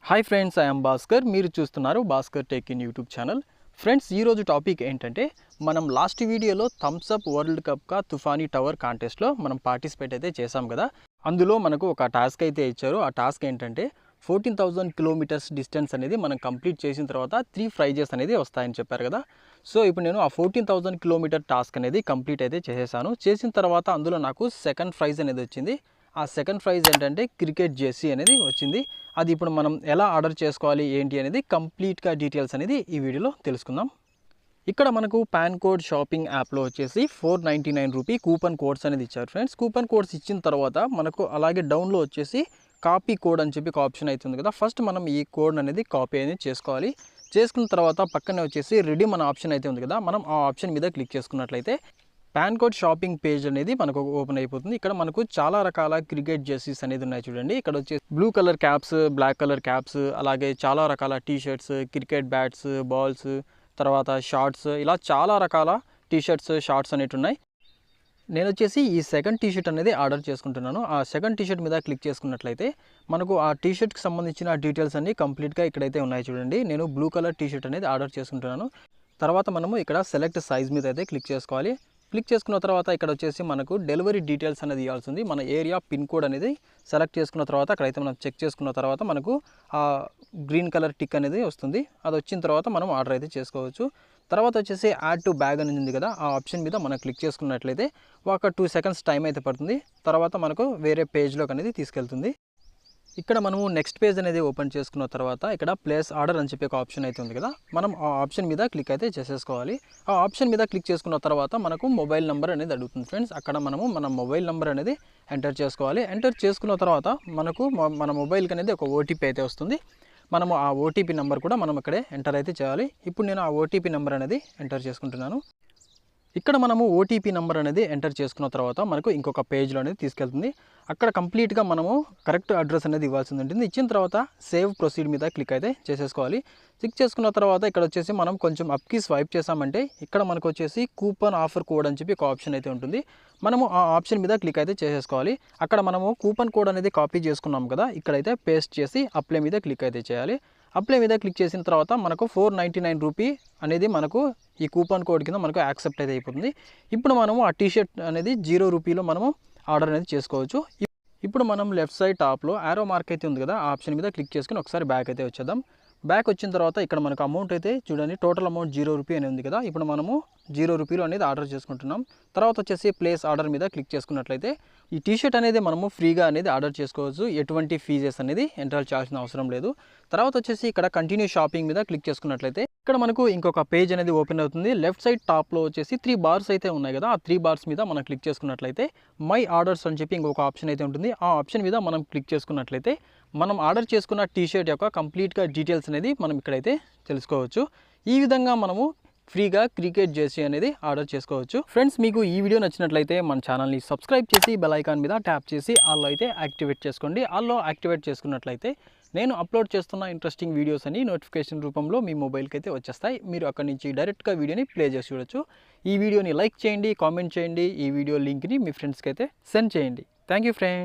Hi friends, I'm Bhaskar. మీరు చూస్తున్నారు Bhaskar tech in YouTube channel. Friends, ఈరోజు టాపిక్ ఏంటంటే మనం లాస్ట్ వీడియోలో థమ్స్ అప్ వరల్డ్ కప్ కా తుఫానీ టవర్ కాంటెస్ట్లో మనం పార్టిసిపేట్ అయితే చేసాం కదా. అందులో మనకు ఒక టాస్క్ అయితే ఇచ్చారు. ఆ టాస్క్ ఏంటంటే 14,000 కిలోమీటర్స్ డిస్టెన్స్ అనేది మనం కంప్లీట్ చేసిన తర్వాత 3 ప్రైజెస్ అనేది వస్తాయని చెప్పారు కదా. సో ఇప్పుడు నేను ఆ 14,000 కిలోమీటర్ టాస్క్ అనేది కంప్లీట్ అయితే చేసేసాను. చేసిన తర్వాత అందులో నాకు సెకండ్ ప్రైజ్ అనేది వచ్చింది. ఆ సెకండ్ ప్రైజ్ ఏంటంటే క్రికెట్ జెర్సీ అనేది వచ్చింది. అది ఇప్పుడు మనం ఎలా ఆర్డర్ చేసుకోవాలి ఏంటి అనేది కంప్లీట్గా డీటెయిల్స్ అనేది ఈ వీడియోలో తెలుసుకుందాం. ఇక్కడ మనకు పాన్ కోడ్ షాపింగ్ యాప్లో వచ్చేసి 499 రూపీ కూపన్ కోడ్స్ అనేది ఇచ్చారు ఫ్రెండ్స్. కూపన్ కోడ్స్ ఇచ్చిన తర్వాత మనకు అలాగే డౌన్లో వచ్చేసి కాపీ కోడ్ అని చెప్పి ఒక ఆప్షన్ అవుతుంది కదా. ఫస్ట్ మనం ఈ కోడ్ అనేది కాపీ అనేది చేసుకోవాలి. చేసుకున్న తర్వాత పక్కనే వచ్చేసి రెడీమ్ అనే ఆప్షన్ అయితే ఉంది కదా, మనం ఆ ఆప్షన్ మీద క్లిక్ చేసుకున్నట్లయితే పాన్ కోడ్ షాపింగ్ పేజ్ అనేది మనకు ఓపెన్ అయిపోతుంది. ఇక్కడ మనకు చాలా రకాల క్రికెట్ జెర్సీస్ అనేది ఉన్నాయి చూడండి. ఇక్కడ వచ్చేసి blue colour caps, black colour caps, అలాగే చాలా రకాల T shirts, cricket bats, balls, తర్వాత షార్ట్స్, ఇలా చాలా రకాల టీ షర్ట్స్, షార్ట్స్ అనేవి ఉన్నాయి. నేను వచ్చేసి ఈ సెకండ్ టీ షర్ట్ అనేది ఆర్డర్ చేసుకుంటున్నాను. ఆ సెకండ్ టీ షర్ట్ మీద క్లిక్ చేసుకున్నట్లయితే మనకు ఆ టీ షర్ట్కి సంబంధించిన డీటెయిల్స్ అన్ని కంప్లీట్గా ఇక్కడైతే ఉన్నాయి చూడండి. నేను బ్లూ కలర్ టీ షర్ట్ అనేది ఆర్డర్ చేసుకుంటున్నాను. తర్వాత మనము ఇక్కడ సెలెక్ట్ సైజ్ మీద అయితే క్లిక్ చేసుకోవాలి. క్లిక్ చేసుకున్న తర్వాత ఇక్కడ వచ్చేసి మనకు డెలివరీ డీటెయిల్స్ అనేది ఇవ్వాల్సి ఉంది. మన ఏరియా పిన్ కోడ్ అనేది సెలెక్ట్ చేసుకున్న తర్వాత అక్కడైతే మనం చెక్ చేసుకున్న తర్వాత మనకు ఆ గ్రీన్ కలర్ టిక్ అనేది వస్తుంది. అది వచ్చిన తర్వాత మనం ఆర్డర్ అయితే చేసుకోవచ్చు. తర్వాత వచ్చేసి యాడ్ టు బ్యాగ్ అనేది ఉంది కదా, ఆ ఆప్షన్ మీద మనం క్లిక్ చేసుకున్నట్లయితే ఒక 2 సెకండ్స్ టైం అయితే పడుతుంది. తర్వాత మనకు వేరే పేజ్లోకి అనేది తీసుకెళ్తుంది. ఇక్కడ మనము నెక్స్ట్ పేజ్ అనేది ఓపెన్ చేసుకున్న తర్వాత ఇక్కడ ప్లేస్ ఆర్డర్ అని చెప్పి ఒక ఆప్షన్ అయితే ఉంది కదా, మనం ఆ ఆప్షన్ మీద క్లిక్ అయితే చేసేసుకోవాలి. ఆ ఆప్షన్ మీద క్లిక్ చేసుకున్న తర్వాత మనకు మొబైల్ నెంబర్ అనేది అడుగుతుంది ఫ్రెండ్స్. అక్కడ మనము మన మొబైల్ నెంబర్ అనేది ఎంటర్ చేసుకోవాలి. ఎంటర్ చేసుకున్న తర్వాత మనకు మన మొబైల్కి అనేది ఒక ఓటీపీ అయితే వస్తుంది. మనము ఆ ఓటీపీ నెంబర్ కూడా మనం ఇక్కడే ఎంటర్ అయితే చేయాలి. ఇప్పుడు నేను ఆ ఓటీపీ నెంబర్ అనేది ఎంటర్ చేసుకుంటున్నాను. ఇక్కడ మనము ఓటీపీ నెంబర్ అనేది ఎంటర్ చేసుకున్న తర్వాత మనకు ఇంకొక పేజ్లో అనేది తీసుకెళ్తుంది. అక్కడ కంప్లీట్గా మనము కరెక్ట్ అడ్రస్ అనేది ఇవ్వాల్సి ఉంటుంది. ఇచ్చిన తర్వాత సేవ్ ప్రొసీడ్ మీద క్లిక్ అయితే చేసేసుకోవాలి. క్లిక్ చేసుకున్న తర్వాత ఇక్కడ వచ్చేసి మనం కొంచెం అప్కి స్వైప్ చేసామంటే ఇక్కడ మనకు వచ్చేసి కూపన్ ఆఫర్ కోడ్ అని చెప్పి ఒక ఆప్షన్ అయితే ఉంటుంది. మనము ఆ ఆప్షన్ మీద క్లిక్ అయితే చేసేసుకోవాలి. అక్కడ మనము కూపన్ కోడ్ అనేది కాపీ చేసుకున్నాం కదా, ఇక్కడైతే పేస్ట్ చేసి అప్లై మీద క్లిక్ అయితే చేయాలి. అప్లై మీద క్లిక్ చేసిన తర్వాత మనకు 499 రూపీ అనేది మనకు ఈ కూపన్ కోడ్ కింద మనకు యాక్సెప్ట్ అయితే అయిపోతుంది. ఇప్పుడు మనము ఆ టీషర్ట్ అనేది 0 రూపీలో మనము ఆర్డర్ అనేది చేసుకోవచ్చు. ఇప్పుడు మనం లెఫ్ట్ సైడ్ టాప్లో యారో మార్క్ అయితే ఉంది కదా, ఆ ఆప్షన్ మీద క్లిక్ చేసుకుని ఒకసారి బ్యాక్ అయితే వచ్చేద్దాం. బ్యాక్ వచ్చిన తర్వాత ఇక్కడ మనకు అమౌంట్ అయితే చూడండి, టోటల్ అమౌంట్ 0 రూపీ అని ఉంది కదా. ఇప్పుడు మనము 0 రూపీలో అనేది ఆర్డర్ చేసుకుంటున్నాం. తర్వాత వచ్చేసి ప్లేస్ ఆర్డర్ మీద క్లిక్ చేసుకున్నట్లయితే ఈ టీషర్ట్ అనేది మనము ఫ్రీగా అనేది ఆర్డర్ చేసుకోవచ్చు. ఎటువంటి ఫీజెస్ అనేది ఎంటర్ చేయాల్సిన అవసరం లేదు. తర్వాత వచ్చేసి ఇక్కడ కంటిన్యూ షాపింగ్ మీద క్లిక్ చేసుకున్నట్లయితే ఇక్కడ మనకు ఇంకొక పేజ్ అనేది ఓపెన్ అవుతుంది. లెఫ్ట్ సైడ్ టాప్లో వచ్చేసి 3 బార్స్ అయితే ఉన్నాయి కదా, ఆ 3 బార్స్ మీద మనం క్లిక్ చేసుకున్నట్లయితే మై ఆర్డర్స్ అని చెప్పి ఇంకొక ఆప్షన్ అయితే ఉంటుంది. ఆ ఆప్షన్ మీద మనం క్లిక్ చేసుకున్నట్లయితే మనం ఆర్డర్ చేసుకున్న టీషర్ట్ యొక్క కంప్లీట్గా డీటెయిల్స్ అనేది మనం ఇక్కడైతే తెలుసుకోవచ్చు. ఈ విధంగా మనము ఫ్రీగా క్రికెట్ జెర్సీ అనేది ఆర్డర్ చేసుకోవచ్చు. ఫ్రెండ్స్, మీకు ఈ వీడియో నచ్చినట్లయితే మన ఛానల్ని సబ్స్క్రైబ్ చేసి బెల్ ఐకాన్ మీద ట్యాప్ చేసి ఆల్లో అయితే యాక్టివేట్ చేసుకోండి. ఆల్లో యాక్టివేట్ చేసుకున్నట్లయితే నేను అప్లోడ్ చేస్తున్న ఇంట్రెస్టింగ్ వీడియోస్ అని నోటిఫికేషన్ రూపంలో మీ మొబైల్కి అయితే వచ్చేస్తాయి. మీరు అక్కడి నుంచి డైరెక్ట్గా వీడియోని ప్లే చేసి చూడొచ్చు. ఈ వీడియోని లైక్ చేయండి, కామెంట్ చేయండి, ఈ వీడియో లింక్ని మీ ఫ్రెండ్స్కి అయితే సెండ్ చేయండి. Thank you friends.